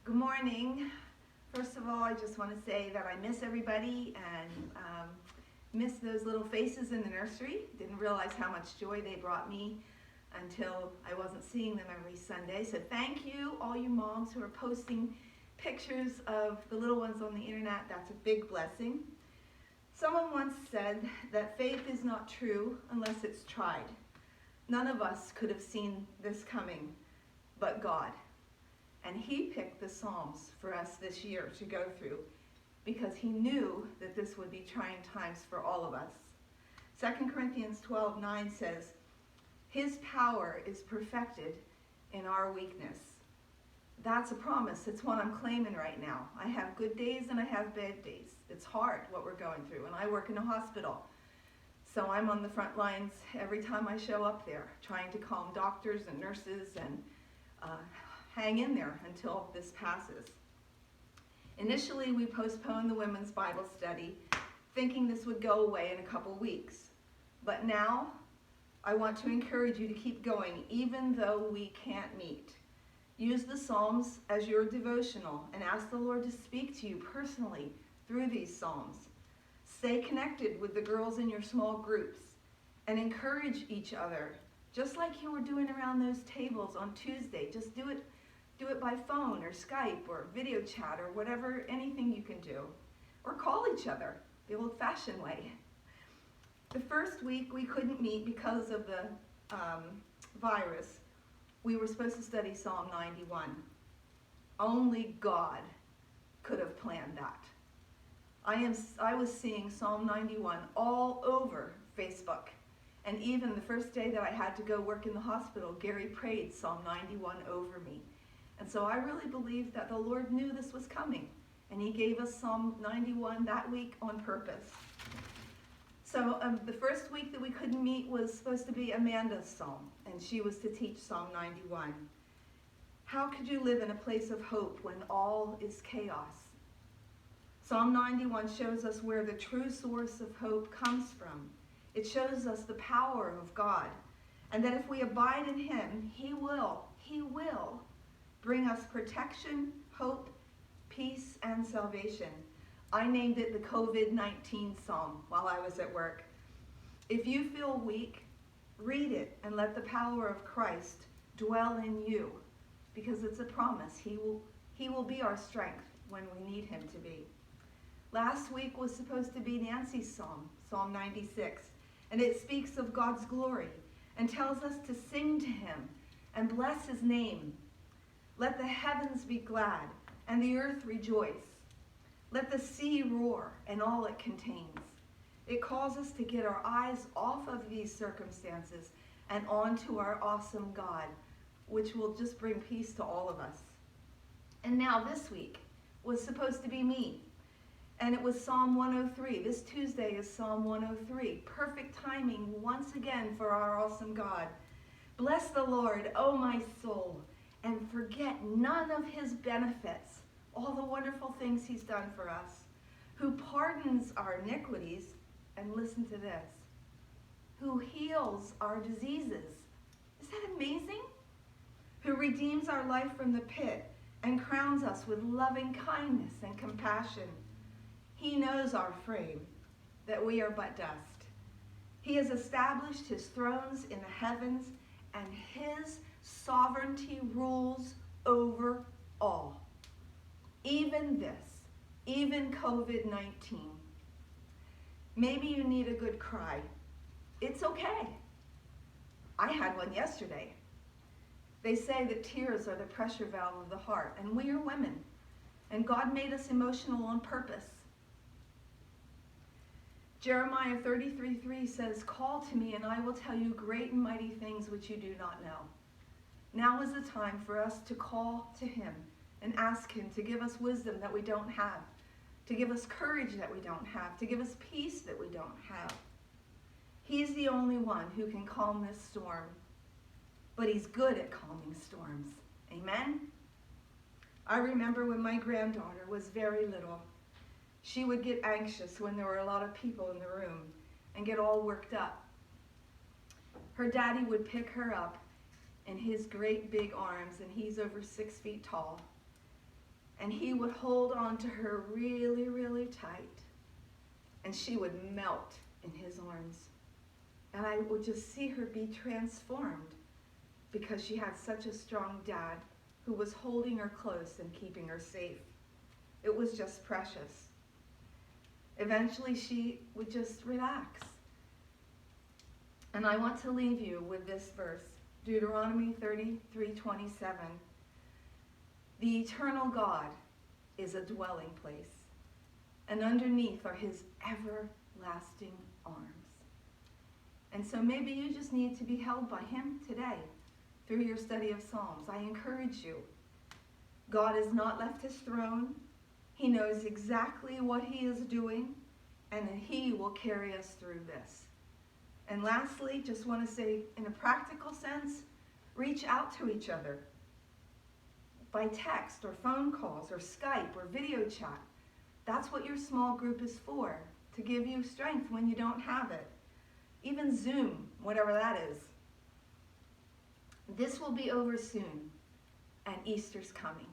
Good morning. First of all, I just want to say that I miss everybody and miss those little faces in the nursery. Didn't realize how much joy they brought me until I wasn't seeing them every Sunday. So thank you, all you moms who are posting pictures of the little ones on the internet. That's a big blessing. Someone once said that faith is not true unless it's tried. None of us could have seen this coming but God. And he picked the Psalms for us this year to go through because he knew that this would be trying times for all of us. 2 Corinthians 12:9 says, his power is perfected in our weakness. That's a promise. It's one I'm claiming right now. I have good days and I have bad days. It's hard what we're going through, and I work in a hospital. So I'm on the front lines every time I show up there, trying to calm doctors and nurses and hang in there until this passes. Initially, we postponed the women's Bible study, thinking this would go away in a couple weeks. But now, I want to encourage you to keep going, even though we can't meet. Use the Psalms as your devotional and ask the Lord to speak to you personally through these Psalms. Stay connected with the girls in your small groups and encourage each other, just like you were doing around those tables on Tuesday. Just do it by phone or Skype or video chat or whatever, anything you can do. Or call each other, the old-fashioned way. The first week we couldn't meet because of the virus. We were supposed to study Psalm 91. Only God could have planned that. I was seeing Psalm 91 all over Facebook. And even the first day that I had to go work in the hospital, Gary prayed Psalm 91 over me. And so I really believe that the Lord knew this was coming. And he gave us Psalm 91 that week on purpose. So the first week that we couldn't meet was supposed to be Amanda's psalm. And she was to teach Psalm 91. How could you live in a place of hope when all is chaos? Psalm 91 shows us where the true source of hope comes from. It shows us the power of God, and that if we abide in him, he will bring us protection, hope, peace, and salvation. I named it the COVID-19 Psalm while I was at work. If you feel weak, read it and let the power of Christ dwell in you, because it's a promise. He will be our strength when we need him to be. Last week was supposed to be Nancy's Psalm, Psalm 96. And it speaks of God's glory and tells us to sing to him and bless his name. Let the heavens be glad and the earth rejoice. Let the sea roar and all it contains. It calls us to get our eyes off of these circumstances and onto our awesome God, which will just bring peace to all of us. And now this week was supposed to be me. And it was Psalm 103. This Tuesday is Psalm 103. Perfect timing once again for our awesome God. Bless the Lord, O my soul, and forget none of his benefits, all the wonderful things he's done for us, who pardons our iniquities, and listen to this, who heals our diseases. Is that amazing? Who redeems our life from the pit and crowns us with loving kindness and compassion. He knows our frame, that we are but dust. He has established his thrones in the heavens, and his sovereignty rules over all. Even this, even COVID-19. Maybe you need a good cry. It's okay. I had one yesterday. They say that tears are the pressure valve of the heart, and we are women, and God made us emotional on purpose. Jeremiah 33:3 says, call to me and I will tell you great and mighty things which you do not know. Now is the time for us to call to him and ask him to give us wisdom that we don't have, to give us courage that we don't have, to give us peace that we don't have. He's the only one who can calm this storm, but he's good at calming storms. Amen? I remember when my granddaughter was very little. She would get anxious when there were a lot of people in the room and get all worked up. Her daddy would pick her up in his great big arms, and he's over 6 feet tall. and he would hold on to her really, really tight, and she would melt in his arms. And I would just see her be transformed because she had such a strong dad who was holding her close and keeping her safe. It was just precious. Eventually, she would just relax. And I want to leave you with this verse, Deuteronomy 33:27. The eternal God is a dwelling place, and underneath are his everlasting arms. And so maybe you just need to be held by him today through your study of Psalms. I encourage you. God has not left his throne. He knows exactly what he is doing, and he will carry us through this. And lastly, just want to say, in a practical sense, reach out to each other by text or phone calls or Skype or video chat. That's what your small group is for, to give you strength when you don't have it. Even Zoom, whatever that is. This will be over soon, and Easter's coming.